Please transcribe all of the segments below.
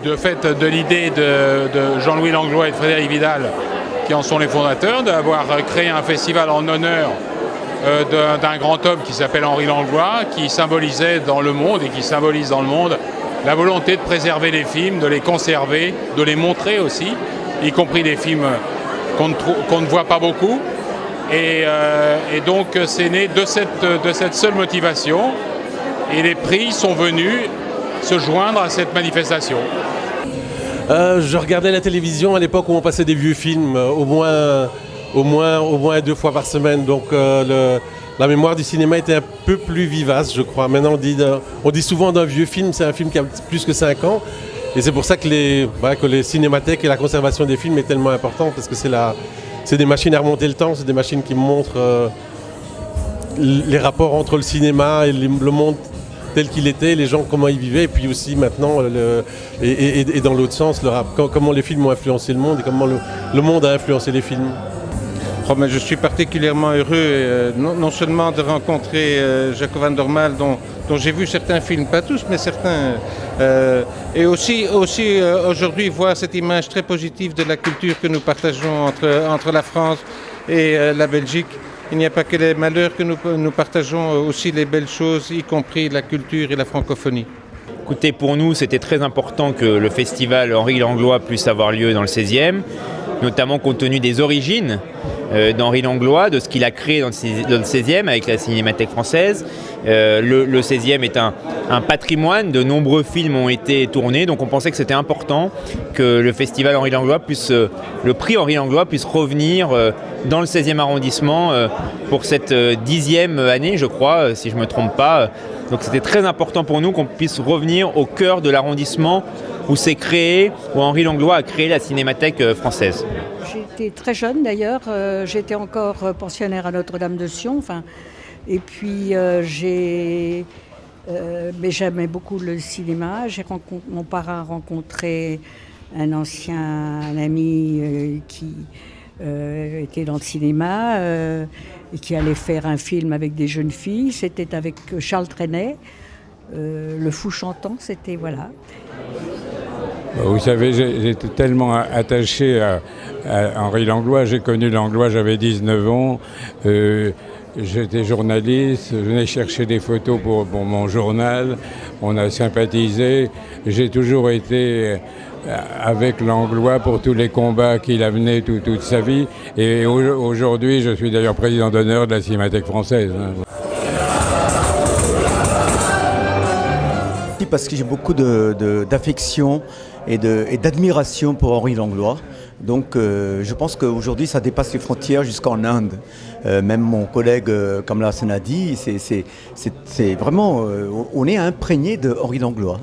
de fait de l'idée de Jean-Louis Langlois et de Frédéric Vidal, qui en sont les fondateurs, d'avoir créé un festival en honneur d'un grand homme qui s'appelle Henri Langlois, qui symbolisait dans le monde et qui symbolise dans le monde la volonté de préserver les films, de les conserver, de les montrer aussi, y compris des films qu'on ne voit pas beaucoup. Et donc c'est né de cette seule motivation, et les prix sont venus se joindre à cette manifestation. Je regardais la télévision à l'époque où on passait des vieux films, au moins 2 fois par semaine. Donc la mémoire du cinéma était un peu plus vivace, je crois. Maintenant, on dit souvent d'un vieux film, c'est un film qui a plus que 5 ans. Et c'est pour ça que les cinémathèques et la conservation des films est tellement important, parce que c'est des machines à remonter le temps, c'est des machines qui montrent les rapports entre le cinéma et le monde tel qu'il était, les gens comment ils vivaient, et puis aussi maintenant, et dans l'autre sens, comment les films ont influencé le monde et comment le monde a influencé les films. Oh, mais je suis particulièrement heureux non seulement de rencontrer Jaco van der Mael, dont j'ai vu certains films, pas tous, mais certains, et aussi aujourd'hui voir cette image très positive de la culture que nous partageons entre la France et la Belgique. Il n'y a pas que les malheurs que nous partageons, aussi les belles choses, y compris la culture et la francophonie. Écoutez, pour nous, c'était très important que le festival Henri Langlois puisse avoir lieu dans le 16e, notamment compte tenu des origines d'Henri Langlois, de ce qu'il a créé dans le 16e avec la Cinémathèque française. Le 16e est un patrimoine, de nombreux films ont été tournés, donc on pensait que c'était important que le festival Henri Langlois le prix Henri Langlois puisse revenir dans le 16e arrondissement pour cette 10e année, je crois, si je ne me trompe pas. Donc c'était très important pour nous qu'on puisse revenir au cœur de l'arrondissement où s'est créé, où Henri Langlois a créé la Cinémathèque française. J'étais très jeune d'ailleurs, j'étais encore pensionnaire à Notre-Dame-de-Sion, et puis mais j'aimais beaucoup le cinéma. Mon parrain a rencontré un ami qui était dans le cinéma et qui allait faire un film avec des jeunes filles. C'était avec Charles Trenet, Le Fou chantant, c'était voilà. Vous savez, j'étais tellement attaché à Henri Langlois. J'ai connu Langlois, j'avais 19 ans. J'étais journaliste, je venais chercher des photos pour mon journal. On a sympathisé. J'ai toujours été avec Langlois pour tous les combats qu'il a menés toute sa vie. Et aujourd'hui, je suis d'ailleurs président d'honneur de la Cinémathèque française. Parce que j'ai beaucoup d'affection et d'admiration pour Henri Langlois. Donc je pense qu'aujourd'hui ça dépasse les frontières jusqu'en Inde. Même mon collègue Kamala Hassan a dit, c'est vraiment, on est imprégné de Henri Langlois.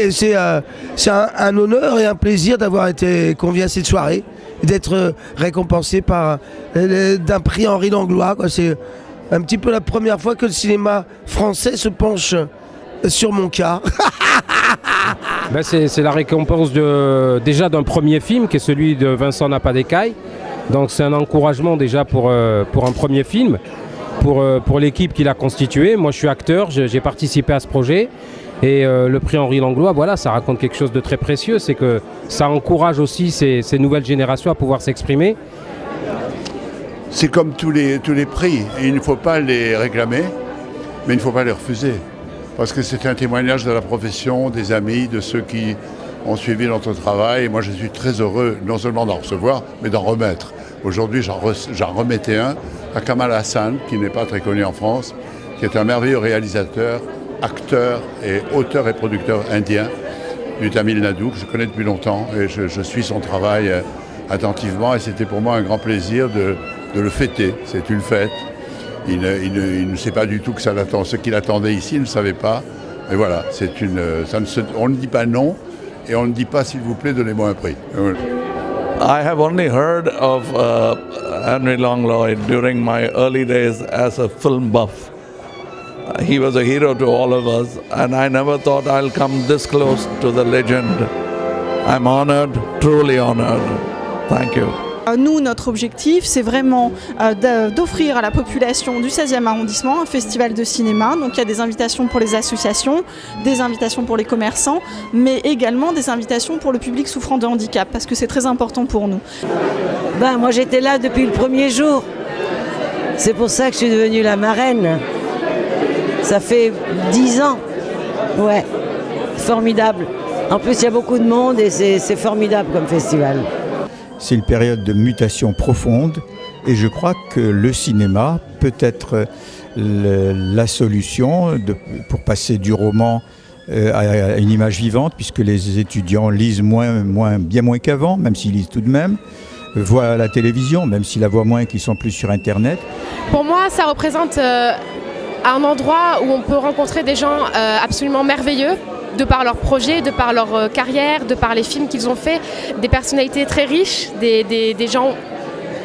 C'est un honneur et un plaisir d'avoir été convié à cette soirée, d'être récompensé d'un prix Henri Langlois. C'est un petit peu la première fois que le cinéma français se penche sur mon cas. C'est la récompense déjà d'un premier film qui est celui de Vincent Napadécaille. Donc c'est un encouragement déjà pour un premier film, pour l'équipe qui l'a constitué. Moi je suis acteur, j'ai participé à ce projet. Et le prix Henri Langlois, voilà, ça raconte quelque chose de très précieux. C'est que ça encourage aussi ces nouvelles générations à pouvoir s'exprimer. C'est comme tous les prix. Il ne faut pas les réclamer, mais il ne faut pas les refuser. Parce que c'est un témoignage de la profession, des amis, de ceux qui ont suivi notre travail. Et moi, je suis très heureux, non seulement d'en recevoir, mais d'en remettre. Aujourd'hui, j'en remettais un à Kamala Hassan, qui n'est pas très connu en France, qui est un merveilleux réalisateur, acteur et auteur et producteur indien du Tamil Nadu, que je connais depuis longtemps. Et je suis son travail attentivement. Et c'était pour moi un grand plaisir de le fêter. C'est une fête. Il ne sait pas du tout que ce qu'il attendait ici, il ne savait pas. Mais voilà, on ne dit pas non et on ne dit pas s'il vous plaît, donnez-moi un prix. I have only heard of Henry Langlois during my early days as a film buff. He was a hero to all of us, and I never thought I'll come this close to the legend. I'm honored, truly honored. Thank you. Nous, notre objectif, c'est vraiment d'offrir à la population du 16e arrondissement un festival de cinéma. Donc il y a des invitations pour les associations, des invitations pour les commerçants, mais également des invitations pour le public souffrant de handicap, parce que c'est très important pour nous. Moi j'étais là depuis le premier jour. C'est pour ça que je suis devenue la marraine. Ça fait 10 ans. Ouais, formidable. En plus, il y a beaucoup de monde et c'est formidable comme festival. C'est une période de mutation profonde et je crois que le cinéma peut être la solution pour passer du roman à une image vivante, puisque les étudiants lisent bien moins qu'avant, même s'ils lisent tout de même, voient la télévision, même s'ils la voient moins, qu'ils sont plus sur Internet. Pour moi, ça représente un endroit où on peut rencontrer des gens absolument merveilleux, de par leurs projets, de par leur carrière, de par les films qu'ils ont faits, des personnalités très riches, des gens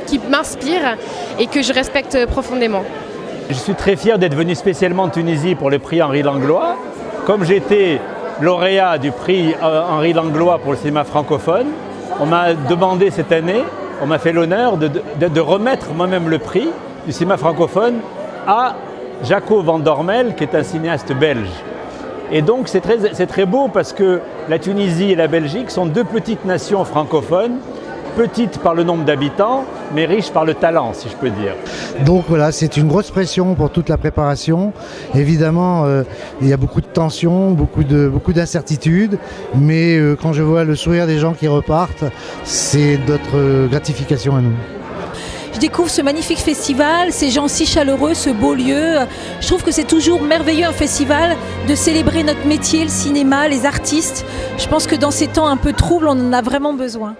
qui m'inspirent et que je respecte profondément. Je suis très fier d'être venu spécialement en Tunisie pour le prix Henri Langlois. Comme j'étais lauréat du prix Henri Langlois pour le cinéma francophone, on m'a demandé cette année, on m'a fait l'honneur de remettre moi-même le prix du cinéma francophone à Jaco van Dormel, qui est un cinéaste belge. Et donc c'est très beau parce que la Tunisie et la Belgique sont deux petites nations francophones, petites par le nombre d'habitants, mais riches par le talent, si je peux dire. Donc voilà, c'est une grosse pression pour toute la préparation. Évidemment, il y a beaucoup de tensions, beaucoup d'incertitudes, mais quand je vois le sourire des gens qui repartent, c'est notre gratification à nous. Je découvre ce magnifique festival, ces gens si chaleureux, ce beau lieu. Je trouve que c'est toujours merveilleux un festival de célébrer notre métier, le cinéma, les artistes. Je pense que dans ces temps un peu troubles, on en a vraiment besoin.